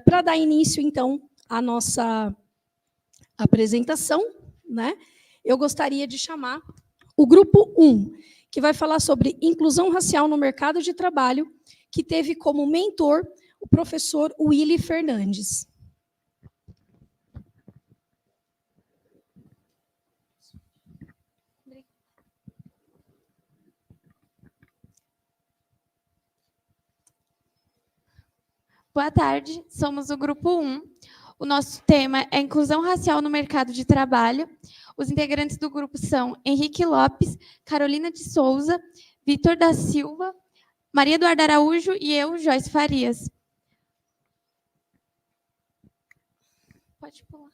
Para dar início, então, à nossa apresentação, né, eu gostaria de chamar o grupo 1, que vai falar sobre inclusão racial no mercado de trabalho, que teve como mentor o professor Willy Fernandes. Boa tarde, somos o grupo 1. O nosso tema é inclusão racial no mercado de trabalho. Os integrantes do grupo são Henrique Lopes, Carolina de Souza, Vitor da Silva, Maria Eduarda Araújo e eu, Joyce Farias. Pode pular.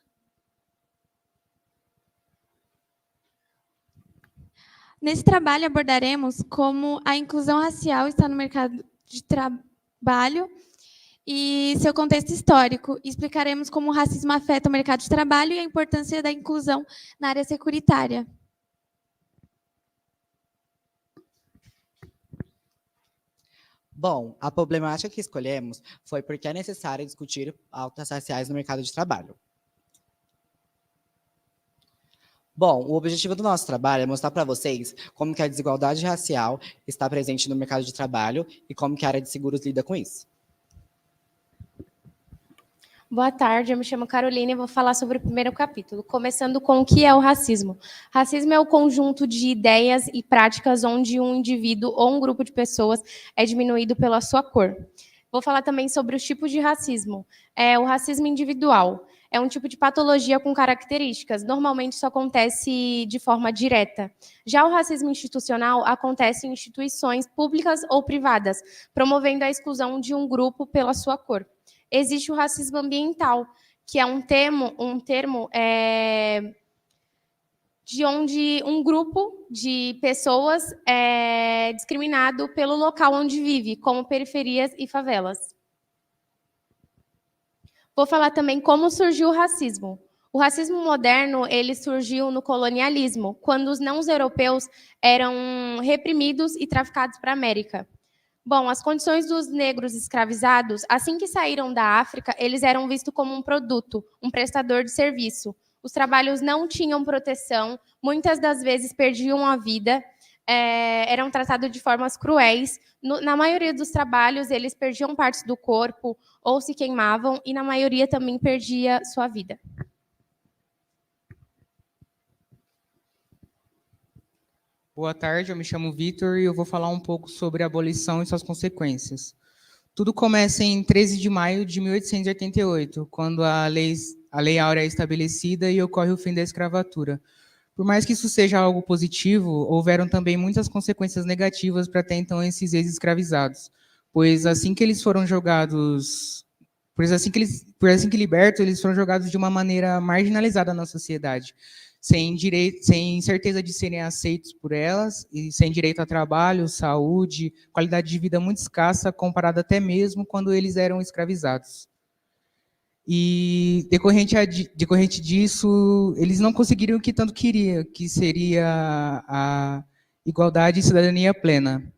Nesse trabalho abordaremos como a inclusão racial está no mercado de trabalho e seu contexto histórico. Explicaremos como o racismo afeta o mercado de trabalho e a importância da inclusão na área securitária. Bom, a problemática que escolhemos foi porque é necessário discutir pautas raciais no mercado de trabalho. Bom, o objetivo do nosso trabalho é mostrar para vocês como que a desigualdade racial está presente no mercado de trabalho e como que a área de seguros lida com isso. Boa tarde, eu me chamo Carolina e vou falar sobre o primeiro capítulo, começando com o que é o racismo. Racismo é o conjunto de ideias e práticas onde um indivíduo ou um grupo de pessoas é diminuído pela sua cor. Vou falar também sobre os tipos de racismo. O racismo individual é um tipo de patologia com características. Normalmente isso acontece de forma direta. Já o racismo institucional acontece em instituições públicas ou privadas, promovendo a exclusão de um grupo pela sua cor. Existe o racismo ambiental, que é um termo de onde um grupo de pessoas é discriminado pelo local onde vive, como periferias e favelas. Vou falar também como surgiu o racismo. O racismo moderno ele surgiu no colonialismo, quando os não-europeus eram reprimidos e traficados para a América. Bom, as condições dos negros escravizados, assim que saíram da África, eles eram vistos como um produto, um prestador de serviço. Os trabalhos não tinham proteção, muitas das vezes perdiam a vida, eram tratados de formas cruéis. Na maioria dos trabalhos, eles perdiam partes do corpo ou se queimavam, e na maioria também perdia sua vida. Boa tarde, eu me chamo Vitor e eu vou falar um pouco sobre a abolição e suas consequências. Tudo começa em 13 de maio de 1888, quando a Lei Áurea é estabelecida e ocorre o fim da escravatura. Por mais que isso seja algo positivo, houveram também muitas consequências negativas para até então esses ex-escravizados, pois assim que eles foram jogados, assim que libertos, eles foram jogados de uma maneira marginalizada na sociedade, sem certeza de serem aceitos por elas, e sem direito a trabalho, saúde, qualidade de vida muito escassa, comparada até mesmo quando eles eram escravizados. E, decorrente disso, eles não conseguiram o que tanto queriam, que seria a igualdade e cidadania plena.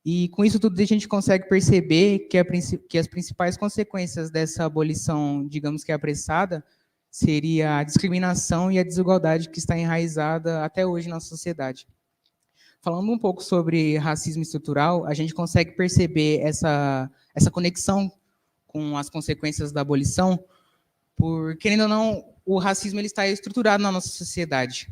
E, com isso tudo, a gente consegue perceber que as principais consequências dessa abolição, digamos que apressada, seria a discriminação e a desigualdade que está enraizada até hoje na sociedade. Falando um pouco sobre racismo estrutural, a gente consegue perceber essa conexão com as consequências da abolição, porque, querendo ou não, o racismo ele está estruturado na nossa sociedade.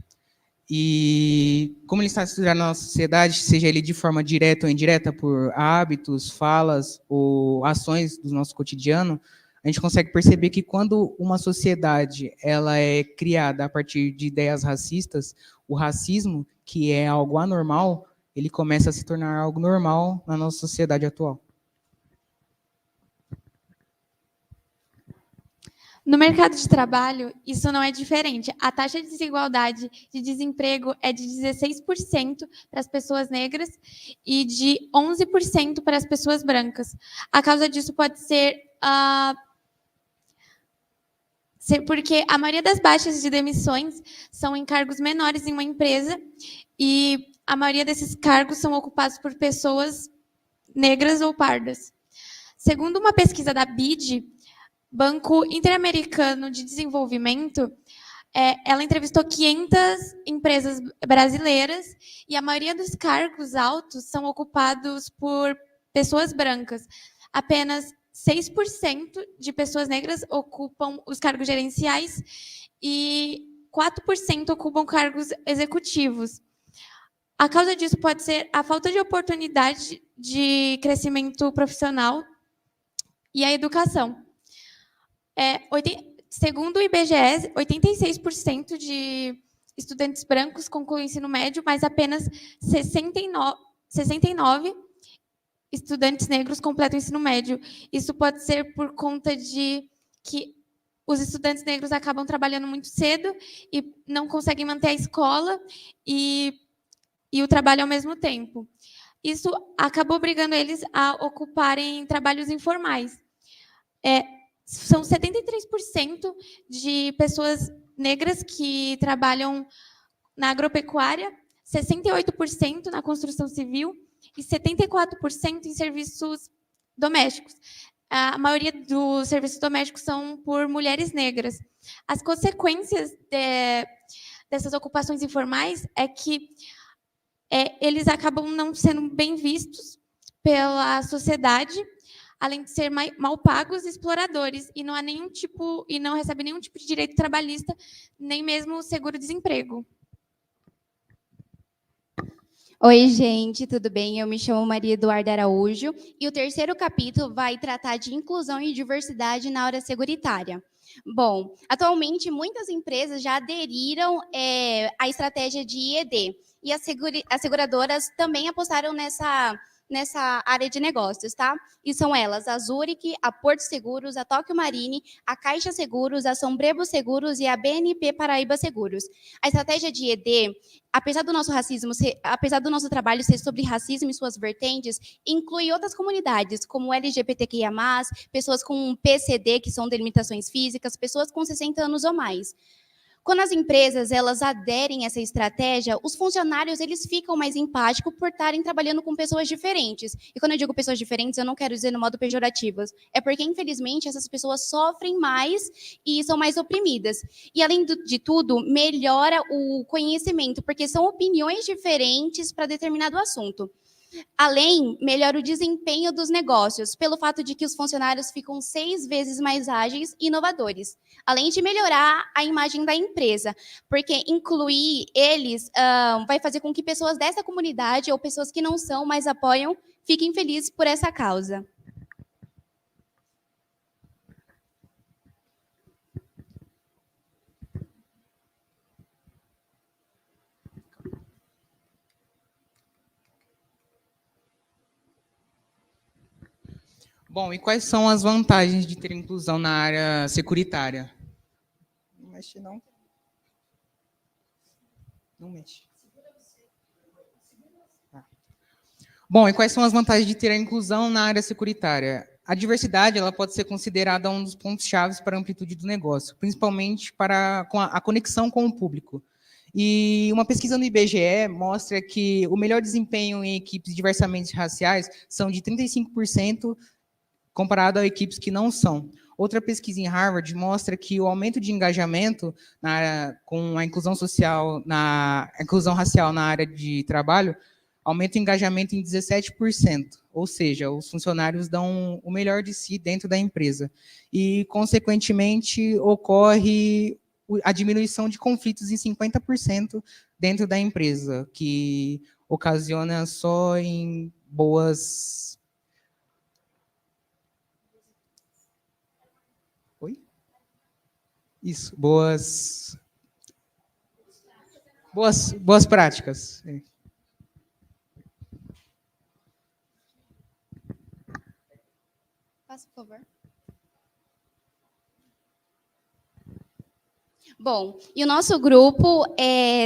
E como ele está estruturado na nossa sociedade, seja ele de forma direta ou indireta, por hábitos, falas ou ações do nosso cotidiano, a gente consegue perceber que quando uma sociedade ela é criada a partir de ideias racistas, o racismo, que é algo anormal, ele começa a se tornar algo normal na nossa sociedade atual. No mercado de trabalho, isso não é diferente. A taxa de desigualdade de desemprego é de 16% para as pessoas negras e de 11% para as pessoas brancas. A causa disso pode ser porque a maioria das baixas de demissões são em cargos menores em uma empresa e a maioria desses cargos são ocupados por pessoas negras ou pardas. Segundo uma pesquisa da BID, Banco Interamericano de Desenvolvimento, ela entrevistou 500 empresas brasileiras e a maioria dos cargos altos são ocupados por pessoas brancas. Apenas 6% de pessoas negras ocupam os cargos gerenciais e 4% ocupam cargos executivos. A causa disso pode ser a falta de oportunidade de crescimento profissional e a educação. Segundo o IBGE, 86% de estudantes brancos concluem o ensino médio, mas apenas 69 estudantes negros completam o ensino médio. Isso pode ser por conta de que os estudantes negros acabam trabalhando muito cedo e não conseguem manter a escola e o trabalho ao mesmo tempo. Isso acabou obrigando eles a ocuparem trabalhos informais. São 73% de pessoas negras que trabalham na agropecuária, 68% na construção civil e 74% em serviços domésticos. A maioria dos serviços domésticos são por mulheres negras. As consequências dessas ocupações informais é que eles acabam não sendo bem vistos pela sociedade, além de ser mal pagos e exploradores, e não recebem nenhum tipo de direito trabalhista, nem mesmo seguro-desemprego. Oi, gente, tudo bem? Eu me chamo Maria Eduarda Araújo e o terceiro capítulo vai tratar de inclusão e diversidade na área seguritária. Bom, atualmente muitas empresas já aderiram à estratégia de IED e as seguradoras também apostaram nessa área de negócios, tá? E são elas, a Zurich, a Porto Seguros, a Tóquio Marine, a Caixa Seguros, a Sombrebo Seguros e a BNP Paraíba Seguros. A estratégia de IED, apesar do nosso trabalho ser sobre racismo e suas vertentes, inclui outras comunidades, como LGBTQIA+, pessoas com PCD, que são delimitações físicas, pessoas com 60 anos ou mais. Quando as empresas elas aderem a essa estratégia, os funcionários eles ficam mais empáticos por estarem trabalhando com pessoas diferentes. E quando eu digo pessoas diferentes, eu não quero dizer no modo pejorativo. É porque, infelizmente, essas pessoas sofrem mais e são mais oprimidas. E, além de tudo, melhora o conhecimento, porque são opiniões diferentes para determinado assunto. Além, melhora o desempenho dos negócios, pelo fato de que os funcionários ficam 6 vezes mais ágeis e inovadores. Além de melhorar a imagem da empresa, porque incluir eles vai fazer com que pessoas dessa comunidade ou pessoas que não são, mas apoiam, fiquem felizes por essa causa. Bom, e quais são as vantagens de ter inclusão na área securitária? Não mexe, não. Não mexe. Bom, e quais são as vantagens de ter a inclusão na área securitária? A diversidade ela pode ser considerada um dos pontos-chave para a amplitude do negócio, principalmente com a conexão com o público. E uma pesquisa no IBGE mostra que o melhor desempenho em equipes diversamente raciais são de 35%, comparado a equipes que não são. Outra pesquisa em Harvard mostra que o aumento de engajamento com a inclusão racial na área de trabalho aumenta o engajamento em 17%, ou seja, os funcionários dão o melhor de si dentro da empresa. E, consequentemente, ocorre a diminuição de conflitos em 50% dentro da empresa, que ocasiona só em boas... Isso, boas práticas. Passa, por favor. Bom, e o nosso grupo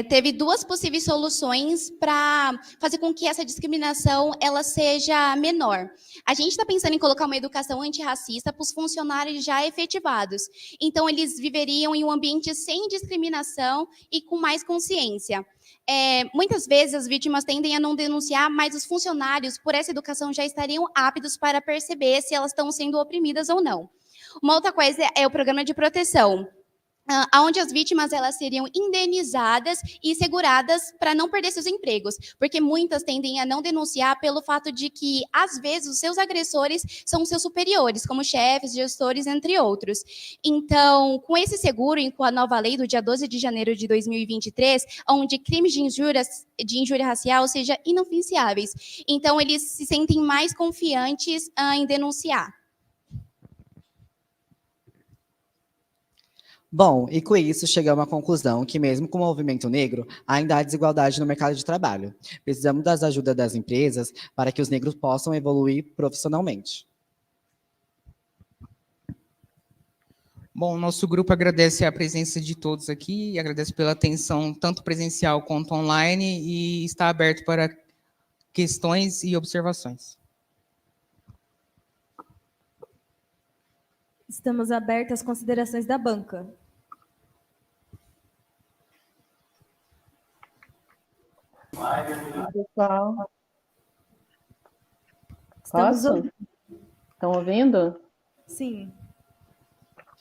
teve 2 possíveis soluções para fazer com que essa discriminação ela seja menor. A gente está pensando em colocar uma educação antirracista para os funcionários já efetivados. Então, eles viveriam em um ambiente sem discriminação e com mais consciência. Muitas vezes as vítimas tendem a não denunciar, mas os funcionários, por essa educação, já estariam aptos para perceber se elas estão sendo oprimidas ou não. Uma outra coisa é o programa de proteção, onde as vítimas elas seriam indenizadas e seguradas para não perder seus empregos, porque muitas tendem a não denunciar pelo fato de que, às vezes, os seus agressores são seus superiores, como chefes, gestores, entre outros. Então, com esse seguro e com a nova lei do dia 12 de janeiro de 2023, onde crimes de injúria racial sejam inoficiáveis, então eles se sentem mais confiantes em denunciar. Bom, e com isso chegamos à conclusão que mesmo com o movimento negro, ainda há desigualdade no mercado de trabalho. Precisamos das ajudas das empresas para que os negros possam evoluir profissionalmente. Bom, nosso grupo agradece a presença de todos aqui, e agradece pela atenção tanto presencial quanto online e está aberto para questões e observações. Estamos abertos às considerações da banca. Pessoal, Estamos posso? Estão ouvindo? Sim.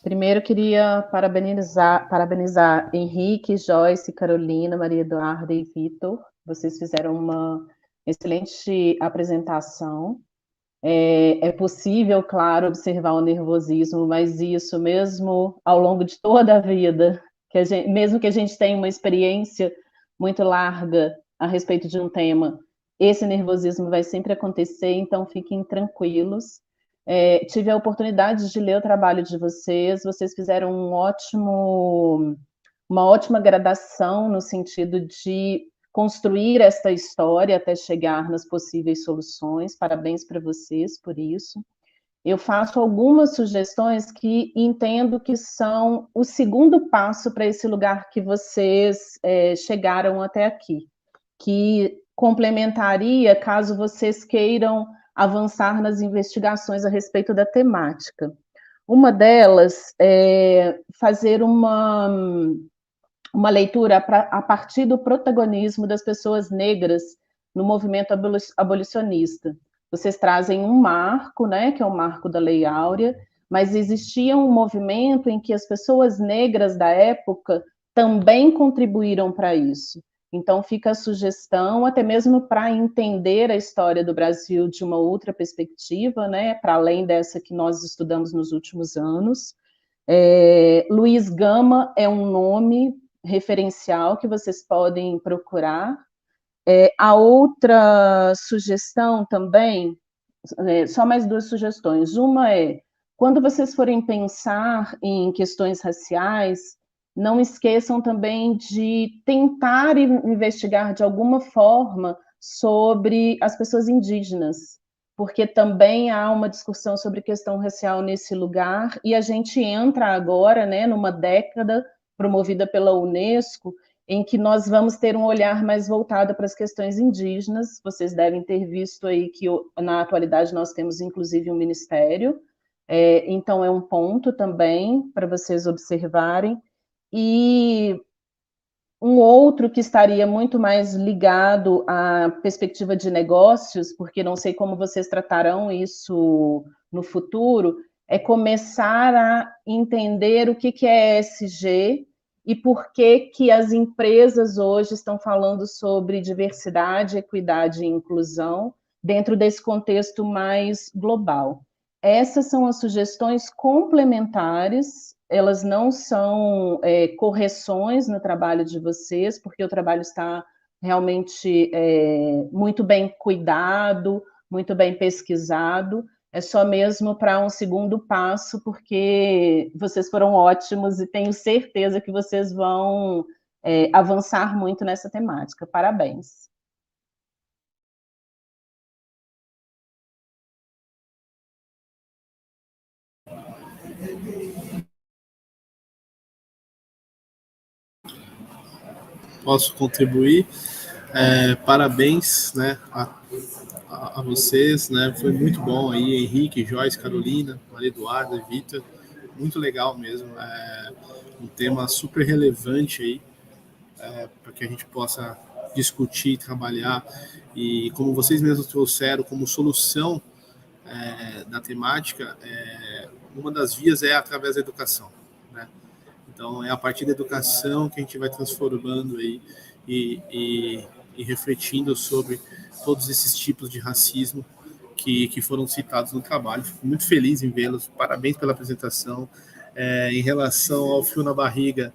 Primeiro, queria parabenizar Henrique, Joyce, Carolina, Maria Eduarda e Vitor. Vocês fizeram uma excelente apresentação. É possível, claro, observar o nervosismo, mas isso mesmo ao longo de toda a vida, mesmo que a gente tenha uma experiência muito larga a respeito de um tema, esse nervosismo vai sempre acontecer, então fiquem tranquilos. Tive a oportunidade de ler o trabalho de vocês fizeram uma ótima gradação no sentido de construir esta história até chegar nas possíveis soluções. Parabéns para vocês por isso. Eu faço algumas sugestões que entendo que são o segundo passo para esse lugar que vocês chegaram até aqui, que complementaria caso vocês queiram avançar nas investigações a respeito da temática. Uma delas é fazer uma leitura a partir do protagonismo das pessoas negras no movimento abolicionista. Vocês trazem um marco, né, que é o marco da Lei Áurea, mas existia um movimento em que as pessoas negras da época também contribuíram para isso. Então, fica a sugestão, até mesmo para entender a história do Brasil de uma outra perspectiva, né, para além dessa que nós estudamos nos últimos anos. Luiz Gama é um nome referencial que vocês podem procurar. A outra sugestão também, só mais duas sugestões. Uma é, quando vocês forem pensar em questões raciais, não esqueçam também de tentar investigar de alguma forma sobre as pessoas indígenas, porque também há uma discussão sobre questão racial nesse lugar, e a gente entra agora, né, numa década promovida pela Unesco, em que nós vamos ter um olhar mais voltado para as questões indígenas. Vocês devem ter visto aí que na atualidade nós temos inclusive um ministério, então é um ponto também para vocês observarem. E um outro que estaria muito mais ligado à perspectiva de negócios, porque não sei como vocês tratarão isso no futuro, é começar a entender o que é ESG e por que as empresas hoje estão falando sobre diversidade, equidade e inclusão dentro desse contexto mais global. Essas são as sugestões complementares, elas não são correções no trabalho de vocês, porque o trabalho está realmente muito bem cuidado, muito bem pesquisado, é só mesmo para um segundo passo, porque vocês foram ótimos e tenho certeza que vocês vão avançar muito nessa temática. Parabéns. Posso contribuir. Parabéns, né, a vocês, né? Foi muito bom aí, Henrique, Joyce, Carolina, Maria Eduarda, Vitor, muito legal mesmo. Um tema super relevante aí, para que a gente possa discutir, trabalhar, e como vocês mesmos trouxeram como solução da temática, uma das vias é através da educação, né? Então, é a partir da educação que a gente vai transformando aí e refletindo sobre todos esses tipos de racismo que foram citados no trabalho. Fico muito feliz em vê-los. Parabéns pela apresentação. Em relação ao fio na barriga,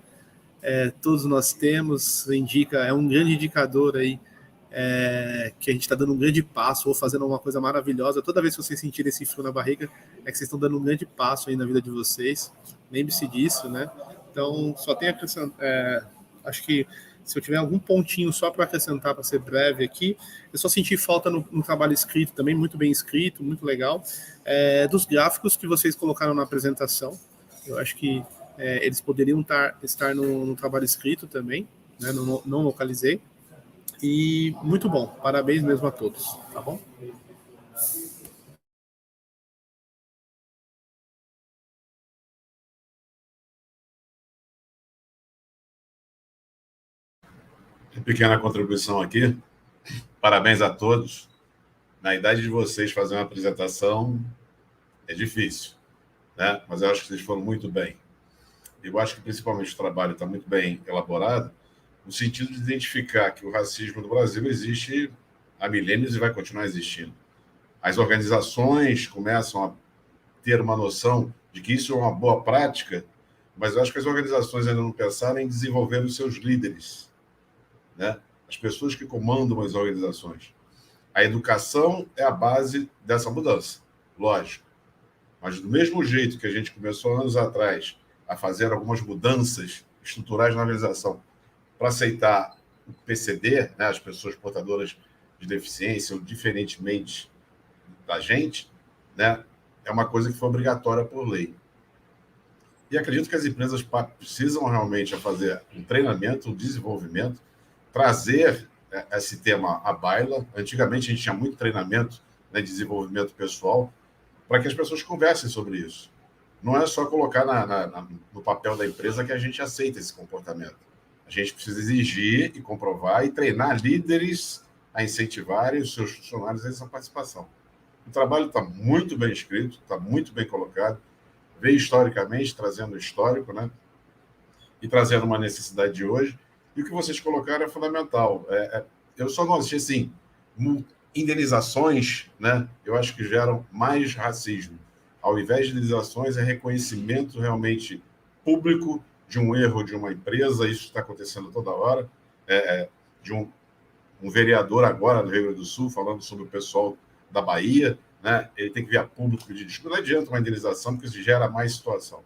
todos nós temos, é um grande indicador aí, que a gente está dando um grande passo ou fazendo uma coisa maravilhosa. Toda vez que vocês sentirem esse frio na barriga, é que vocês estão dando um grande passo aí na vida de vocês. Lembre-se disso, né? Então, só tem a acrescentar, acho que se eu tiver algum pontinho só para acrescentar, para ser breve aqui, eu só senti falta no trabalho escrito também, muito bem escrito, muito legal, dos gráficos que vocês colocaram na apresentação. Eu acho que eles poderiam estar no trabalho escrito também, né? Não localizei. E muito bom, parabéns mesmo a todos, tá bom? Pequena contribuição aqui. Parabéns a todos. Na idade de vocês, fazer uma apresentação é difícil, né? Mas eu acho que vocês foram muito bem. Eu acho que, principalmente, o trabalho está muito bem elaborado, no sentido de identificar que o racismo no Brasil existe há milênios e vai continuar existindo. As organizações começam a ter uma noção de que isso é uma boa prática, mas eu acho que as organizações ainda não pensaram em desenvolver os seus líderes, né? As pessoas que comandam as organizações. A educação é a base dessa mudança, lógico. Mas do mesmo jeito que a gente começou anos atrás a fazer algumas mudanças estruturais na organização para aceitar o PCD, né, as pessoas portadoras de deficiência ou diferentemente da gente, né, é uma coisa que foi obrigatória por lei. E acredito que as empresas precisam realmente fazer um treinamento, um desenvolvimento, trazer esse tema à baila. Antigamente a gente tinha muito treinamento, né, de desenvolvimento pessoal, para que as pessoas conversem sobre isso. Não é só colocar no papel da empresa que a gente aceita esse comportamento. A gente precisa exigir e comprovar e treinar líderes a incentivarem os seus funcionários a essa participação. O trabalho está muito bem escrito, está muito bem colocado, veio historicamente, trazendo o histórico, né? E trazendo uma necessidade de hoje. E o que vocês colocaram é fundamental. Eu só não assisti, assim, indenizações, né? Eu acho que geram mais racismo. Ao invés de indenizações, é reconhecimento realmente público de um erro de uma empresa. Isso está acontecendo toda hora. De um vereador agora no Rio Grande do Sul falando sobre o pessoal da Bahia, né? Ele tem que vir a público pedir desculpa. Não adianta uma indenização, porque isso gera mais situação.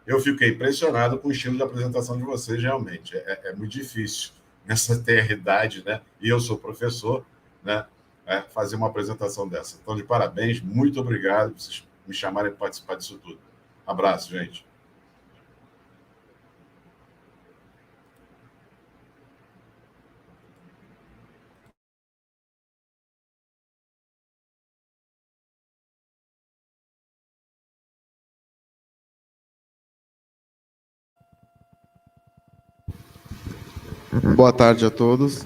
Eu fiquei impressionado com o estilo de apresentação de vocês, realmente. É muito difícil, nessa tenridade, né? E eu sou professor, né? Fazer uma apresentação dessa. Então, de parabéns, muito obrigado por vocês me chamarem para participar disso tudo. Abraço, gente. Boa tarde a todos.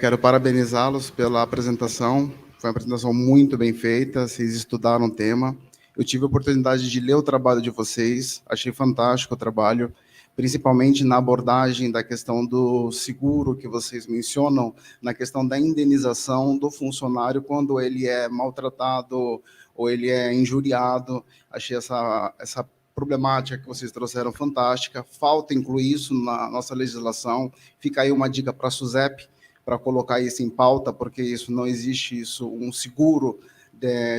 Quero parabenizá-los pela apresentação. Foi uma apresentação muito bem feita, vocês estudaram o tema. Eu tive a oportunidade de ler o trabalho de vocês, achei fantástico o trabalho, principalmente na abordagem da questão do seguro que vocês mencionam, na questão da indenização do funcionário quando ele é maltratado ou ele é injuriado. Achei essa problemática que vocês trouxeram fantástica. Falta incluir isso na nossa legislação. Fica aí uma dica para a SUSEP, para colocar isso em pauta, porque isso não existe um seguro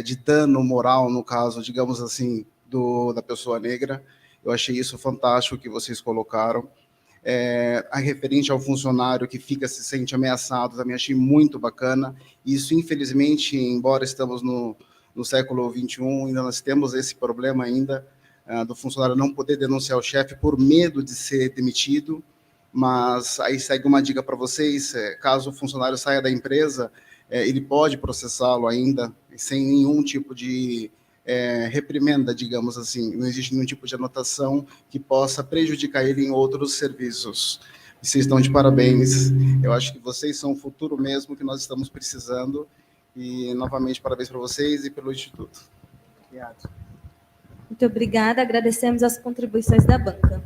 de dano moral, no caso, digamos assim, da pessoa negra. Eu achei isso fantástico que vocês colocaram. A referente ao funcionário que se sente ameaçado, também achei muito bacana. Isso, infelizmente, embora estamos no século XXI, ainda nós temos esse problema ainda, do funcionário não poder denunciar o chefe por medo de ser demitido. Mas aí segue uma dica para vocês: caso o funcionário saia da empresa, ele pode processá-lo ainda, sem nenhum tipo de reprimenda, digamos assim. Não existe nenhum tipo de anotação que possa prejudicar ele em outros serviços. Vocês estão de parabéns. Eu acho que vocês são o futuro mesmo que nós estamos precisando. E, novamente, parabéns para vocês e pelo Instituto. Obrigado. Muito obrigada, agradecemos as contribuições da banca.